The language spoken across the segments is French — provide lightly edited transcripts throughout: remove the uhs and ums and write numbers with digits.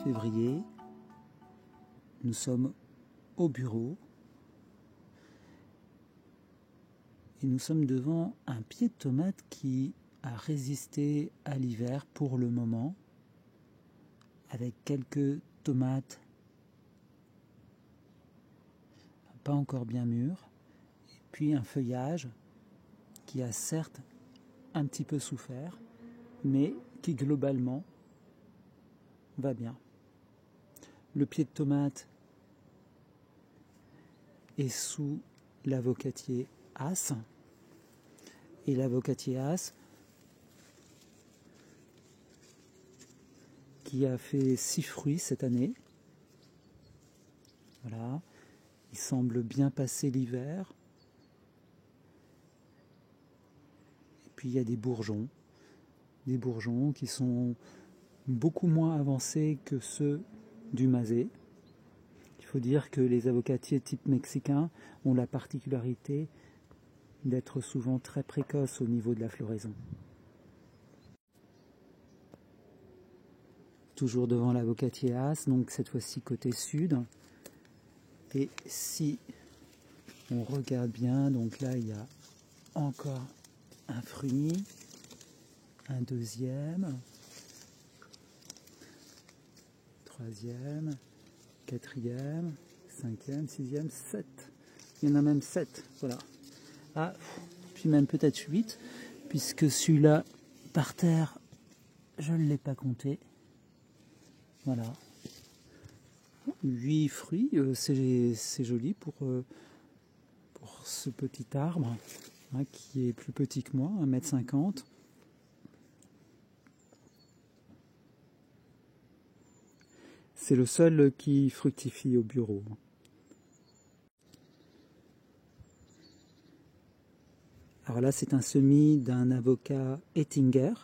février. Nous sommes au bureau et nous sommes devant un pied de tomate qui a résisté à l'hiver pour le moment, avec quelques tomates pas encore bien mûres, et puis un feuillage qui a certes un petit peu souffert, mais qui globalement va bien. Le pied de tomate est sous l'avocatier As, et l'avocatier As qui a fait 6 fruits cette année. Voilà, il semble bien passer l'hiver. Et puis il y a des bourgeons qui sont beaucoup moins avancés que ceux du Mazet. Il faut dire que les avocatiers type mexicain ont la particularité d'être souvent très précoces au niveau de la floraison. Toujours devant l'avocatier As, donc cette fois-ci côté sud. Et si on regarde bien, donc là il y a encore un fruit, un deuxième, troisième, quatrième, cinquième, sixième, 7. Il y en a même 7, voilà. Ah, puis même peut-être 8, puisque celui-là, par terre, je ne l'ai pas compté. Voilà. 8 fruits, c'est joli pour ce petit arbre, hein, qui est plus petit que moi, 1,50 m. C'est le seul qui fructifie au bureau. Alors là, c'est un semis d'un avocat Ettinger,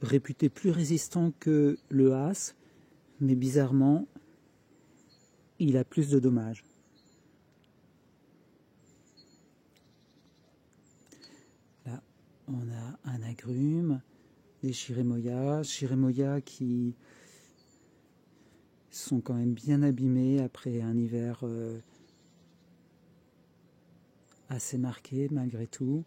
réputé plus résistant que le As, mais bizarrement, il a plus de dommages. Là, on a un agrume, des Chirimoya qui sont quand même bien abîmés après un hiver assez marqué malgré tout.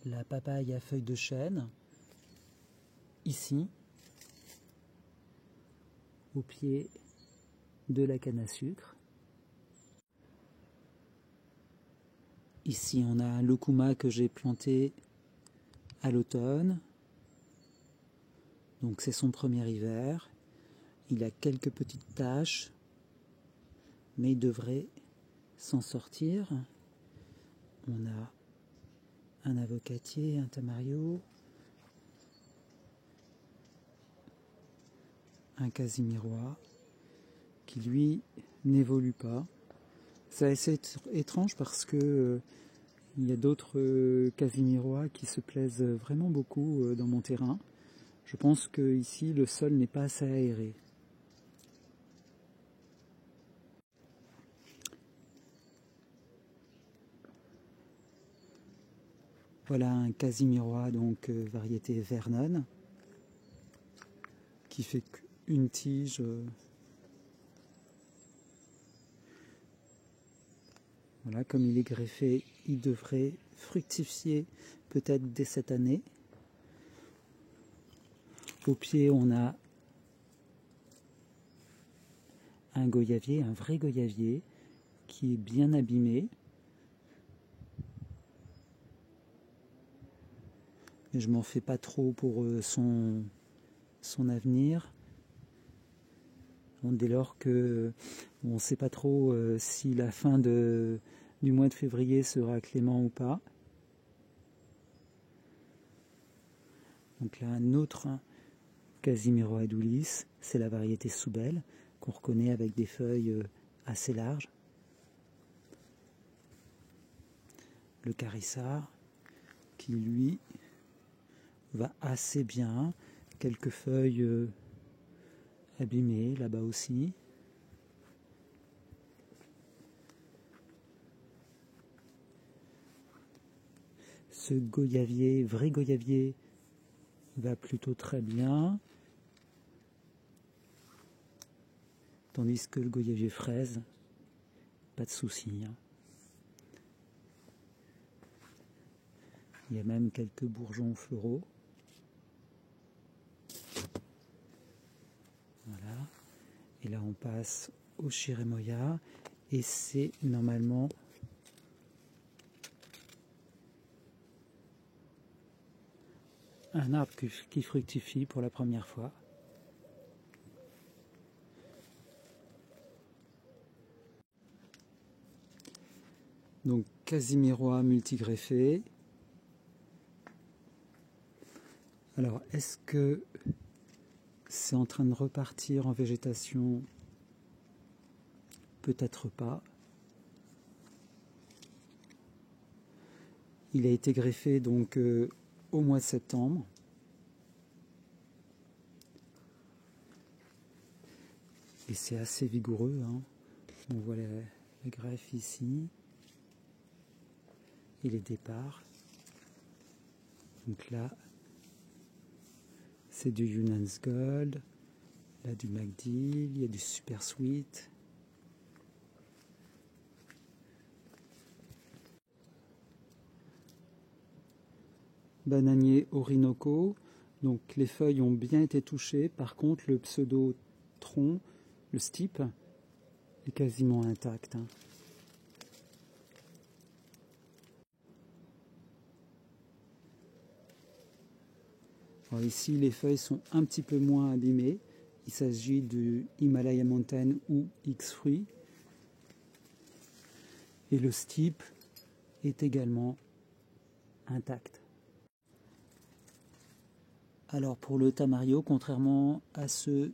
La papaye à feuilles de chêne, ici, au pied de la canne à sucre. Ici, on a un locuma que j'ai planté à l'automne. Donc c'est son premier hiver. Il a quelques petites taches, mais il devrait s'en sortir. On a un avocatier, un tamario, un casimirois qui lui n'évolue pas. C'est assez étrange parce que il y a d'autres casimirois qui se plaisent vraiment beaucoup dans mon terrain. Je pense que ici le sol n'est pas assez aéré. Voilà un casimirois, donc variété Vernon, qui fait qu'une tige. Voilà, comme il est greffé, il devrait fructifier peut-être dès cette année. Au pied, on a un goyavier, un vrai goyavier, qui est bien abîmé. Mais je m'en fais pas trop pour son avenir. Bon, dès lors que on ne sait pas trop si la fin du mois de février sera clément ou pas. Donc là, un autre Casimiro adulis, c'est la variété Soubelle, qu'on reconnaît avec des feuilles assez larges. Le Carissard, qui lui va assez bien, quelques feuilles abîmées là-bas aussi. ce goyavier, vrai goyavier, va plutôt très bien. Tandis que le goyavier fraise, pas de souci. Hein. Il y a même quelques bourgeons floraux. Voilà. Et là, on passe au chirimoya. Et c'est normalement un arbre qui fructifie pour la première fois. Donc Casimiroa multigreffé. Alors, est-ce que c'est en train de repartir en végétation? Peut-être pas. Il a été greffé donc au mois de septembre. Et c'est assez vigoureux. Hein. On voit la greffe ici. Et les départs. Donc là, c'est du Yunan's Gold. Là, du MacDill. Il y a du Super Sweet. Bananier Orinoco. Donc les feuilles ont bien été touchées. Par contre, le pseudo-tronc, le stipe, est quasiment intact. Hein. Alors ici, les feuilles sont un petit peu moins abîmées. Il s'agit du Himalaya Mountain ou X-Fruit. Et le stipe est également intact. Alors pour le tamario, contrairement à ceux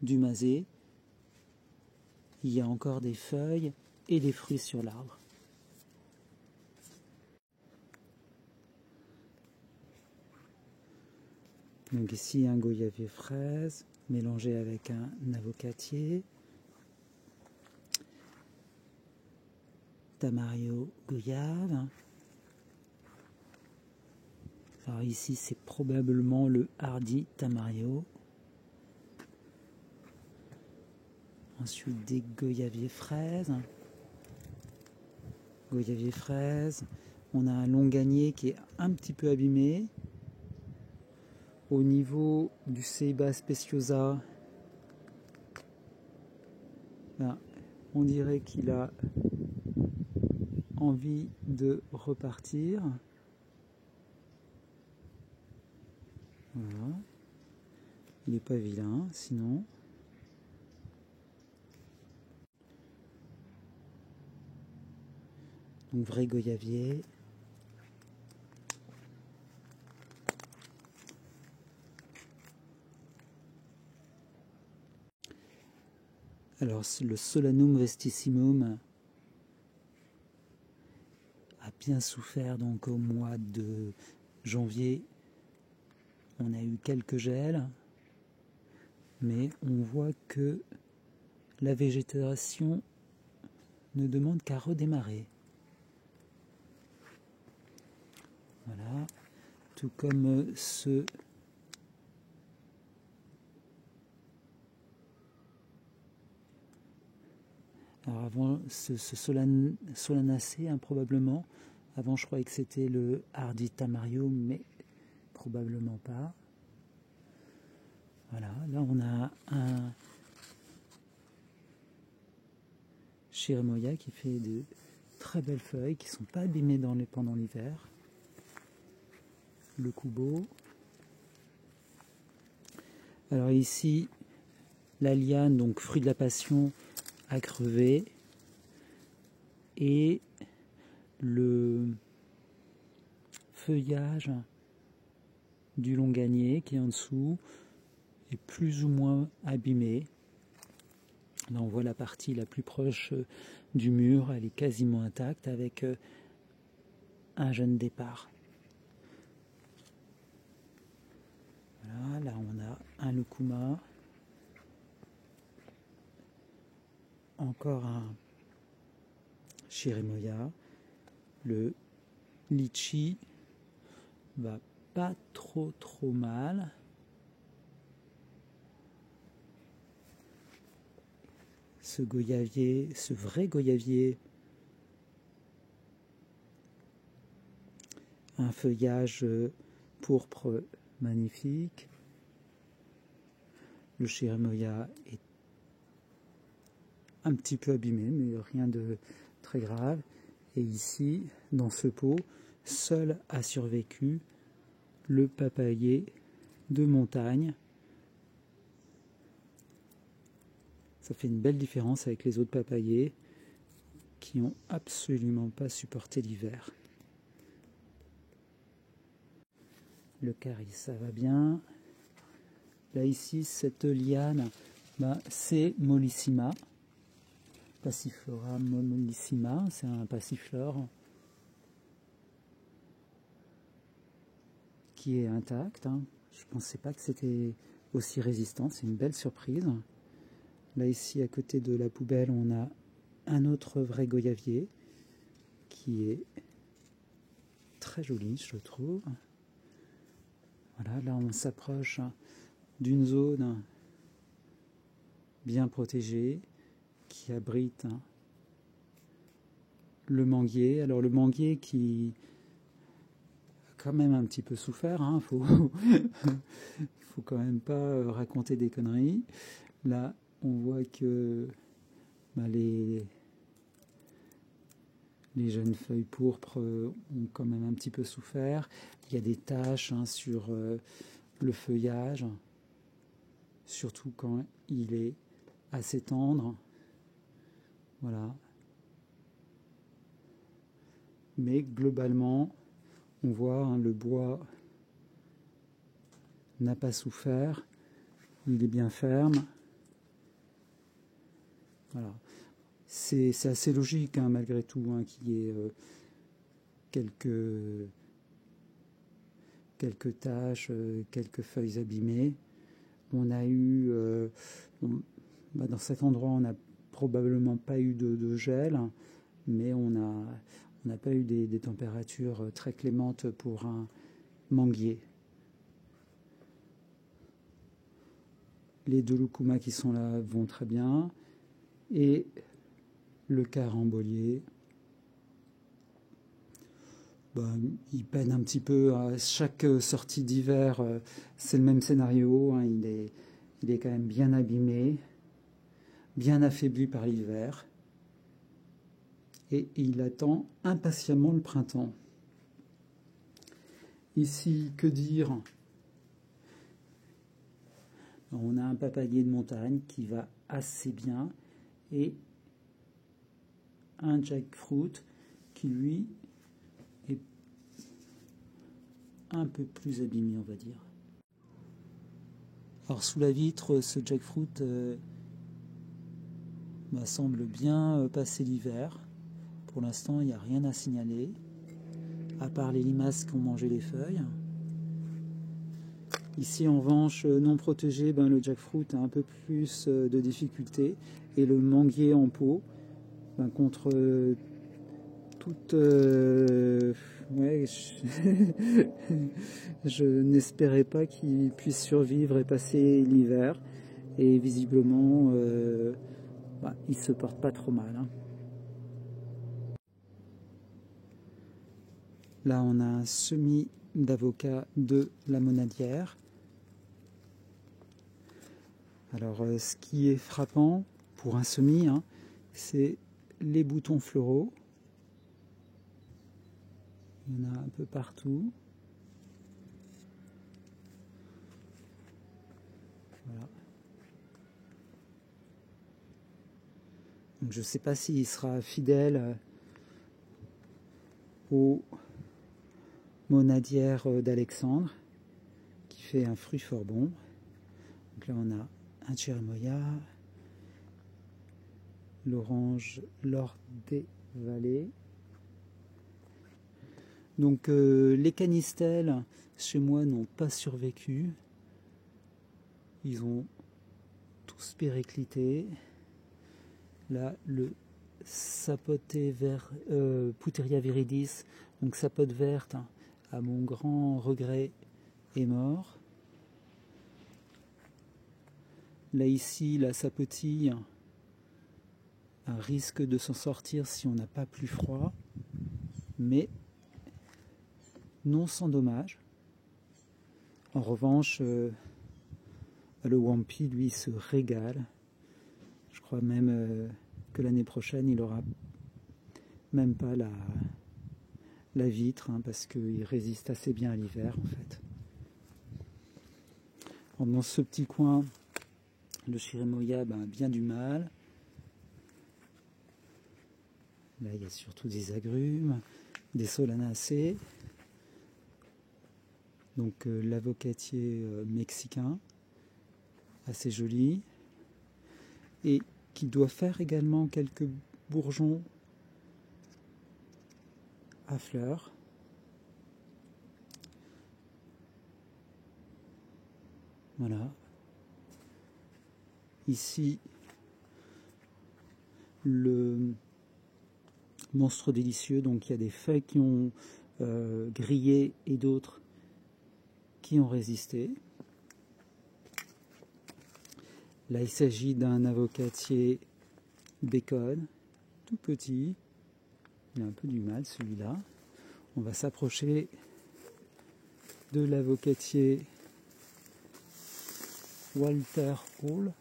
du masé, il y a encore des feuilles et des fruits sur l'arbre. Donc ici un goyavier fraise mélangé avec un avocatier. Tamario goyave. Alors ici c'est probablement le hardy tamario. Ensuite des goyaviers fraises. Goyavier fraise. On a un longanier qui est un petit peu abîmé. Au niveau du Ceiba speciosa, ben, on dirait qu'il a envie de repartir. Voilà. Il n'est pas vilain, sinon. Donc vrai goyavier. Alors le Solanum vestissimum a bien souffert donc au mois de janvier. On a eu quelques gels, mais on voit que la végétation ne demande qu'à redémarrer. Voilà, tout comme ce alors avant ce Solanacée, hein, probablement. Avant je croyais que c'était le Hardy Tamario, mais probablement pas. Voilà, là on a un chirimoya qui fait de très belles feuilles qui ne sont pas abîmées pendant l'hiver. Le kubo. Alors ici, la liane, donc fruit de la passion, a crevé. Et le feuillage du longanier qui est en dessous est plus ou moins abîmé. Là on voit la partie la plus proche du mur, elle est quasiment intacte avec un jeune départ. Voilà, là on a un lucuma, encore un chirimoya, le litchi va pas trop mal. Ce goyavier, ce vrai goyavier, un feuillage pourpre magnifique. Le chérimoya est un petit peu abîmé, mais rien de très grave. Et ici, dans ce pot, seul a survécu le papayer de montagne. Ça fait une belle différence avec les autres papayers qui n'ont absolument pas supporté l'hiver. Le carice, ça va bien. Là ici, cette liane, c'est Mollissima. Passiflora mollissima, c'est un passiflore qui est intact. Je ne pensais pas que c'était aussi résistant, c'est une belle surprise. Là ici, à côté de la poubelle, on a un autre vrai goyavier qui est très joli, je trouve. Voilà, là on s'approche d'une zone bien protégée qui abrite le manguier. Alors le manguier qui a quand même un petit peu souffert, faut quand même pas raconter des conneries. Là on voit que les jeunes feuilles pourpres ont quand même un petit peu souffert. Il y a des taches sur le feuillage, surtout quand il est assez tendre. Voilà. Mais globalement, on voit le bois n'a pas souffert, il est bien ferme. Voilà. C'est assez logique malgré tout qu'il y ait quelques taches, quelques feuilles abîmées. On a eu, dans cet endroit, on n'a probablement pas eu de gel, mais on n'a pas eu des températures très clémentes pour un manguier. Les deux lucuma qui sont là vont très bien. Et le carambolier, il peine un petit peu. À chaque sortie d'hiver, c'est le même scénario. Il est quand même bien abîmé, bien affaibli par l'hiver. Et il attend impatiemment le printemps. Ici, que dire? On a un papayer de montagne qui va assez bien et un jackfruit qui, lui, est un peu plus abîmé, on va dire. Alors, sous la vitre, ce jackfruit semble bien passer l'hiver. Pour l'instant, il n'y a rien à signaler, à part les limaces qui ont mangé les feuilles. Ici, en revanche, non protégé, le jackfruit a un peu plus de difficultés. Et le manguier en pot, contre toute... je n'espérais pas qu'il puisse survivre et passer l'hiver. Et visiblement, il se porte pas trop mal. Là, on a un semis d'avocat de la monadière. Alors, ce qui est frappant pour un semis, c'est les boutons floraux. Il y en a un peu partout. Voilà. Donc, je ne sais pas s'il sera fidèle aux monadières d'Alexandre, qui fait un fruit fort bon. Donc là, on a un chérimoya, l'orange l'or des vallées. Donc les canistelles chez moi n'ont pas survécu. Ils ont tous périclité. Là, le sapoté vert, Puteria viridis, donc sapote verte, à mon grand regret, est mort. Là ici, la sapotille risque de s'en sortir si on n'a pas plus froid, mais non sans dommage. En revanche, le Wampi, lui, se régale. Je crois même que l'année prochaine, il n'aura même pas la vitre, hein, parce qu'il résiste assez bien à l'hiver, en fait. Dans ce petit coin, le Chirimoya a bien du mal. Là, il y a surtout des agrumes, des solanacées. Donc l'avocatier mexicain, assez joli. Et qui doit faire également quelques bourgeons à fleurs. Voilà. Ici, le monstre délicieux, donc il y a des feuilles qui ont grillé et d'autres qui ont résisté. Là, il s'agit d'un avocatier bacon, tout petit. Il a un peu du mal, celui-là. On va s'approcher de l'avocatier Walter Hall,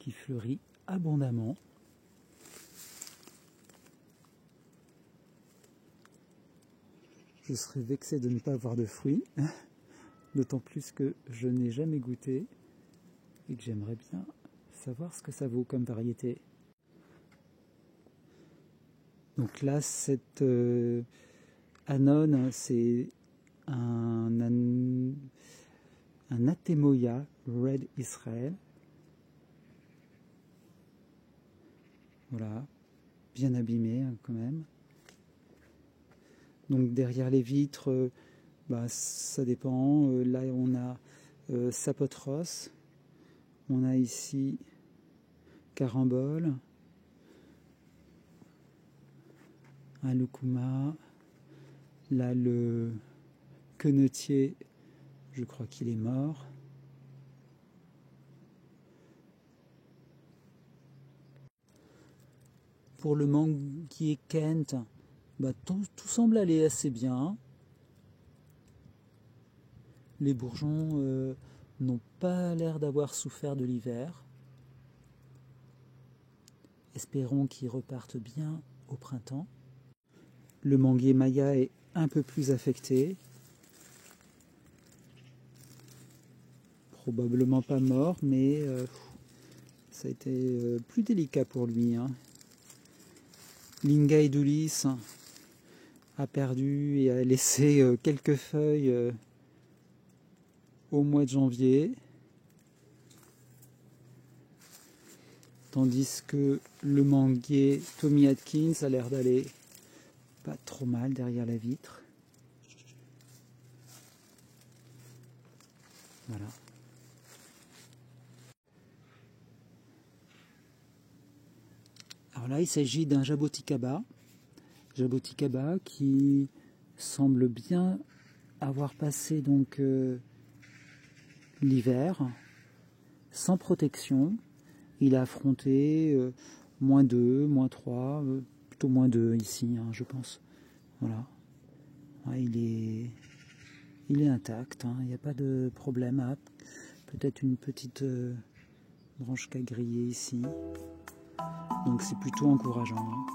qui fleurit abondamment. Je serais vexé de ne pas avoir de fruits, d'autant plus que je n'ai jamais goûté et que j'aimerais bien savoir ce que ça vaut comme variété. Donc là, cette anone, c'est un Atemoya Red Israel. Voilà, bien abîmé hein, quand même. Donc derrière les vitres, ça dépend. Là on a Sapotros, on a ici Carambole, un Lucuma. Là le quenotier, je crois qu'il est mort. Pour le manguier Kent, tout semble aller assez bien. Les bourgeons n'ont pas l'air d'avoir souffert de l'hiver. Espérons qu'ils repartent bien au printemps. Le manguier Maya est un peu plus affecté. Probablement pas mort, mais ça a été plus délicat pour lui. Hein. Lingay Doulis a perdu et a laissé quelques feuilles au mois de janvier, tandis que le manguier Tommy Atkins a l'air d'aller pas trop mal derrière la vitre. Voilà. Alors là, il s'agit d'un jaboticaba qui semble bien avoir passé donc l'hiver sans protection. Il a affronté -2, -3, plutôt -2 ici, hein, je pense. Voilà. Ouais, il est intact, hein, il n'y a pas de problème. Peut-être une petite branche qu'a grillée ici. Donc c'est plutôt encourageant. Hein.